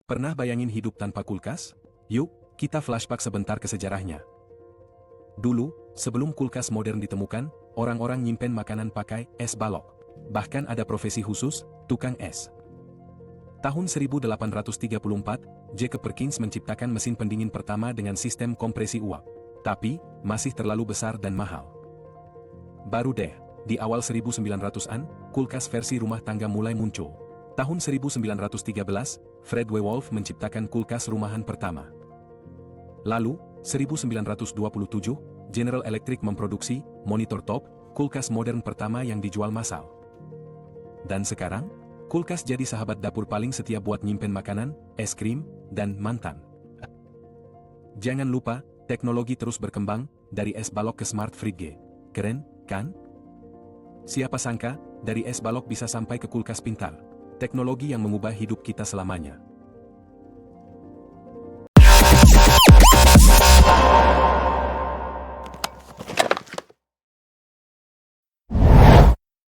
Pernah bayangin hidup tanpa kulkas? Yuk, kita flashback sebentar ke sejarahnya. Dulu, sebelum kulkas modern ditemukan, orang-orang nyimpen makanan pakai es balok. Bahkan ada profesi khusus, tukang es. Tahun 1834, Jacob Perkins menciptakan mesin pendingin pertama dengan sistem kompresi uap. Tapi, masih terlalu besar dan mahal. Baru deh, di awal 1900-an, kulkas versi rumah tangga mulai muncul. Tahun 1913, Fred W. Wolf menciptakan kulkas rumahan pertama. Lalu, 1927, General Electric memproduksi monitor top, kulkas modern pertama yang dijual massal. Dan sekarang, kulkas jadi sahabat dapur paling setia buat nyimpen makanan, es krim, dan mantan. Jangan lupa, teknologi terus berkembang, dari es balok ke smart fridge. Keren, kan? Siapa sangka, dari es balok bisa sampai ke kulkas pintar. Teknologi yang mengubah hidup kita selamanya.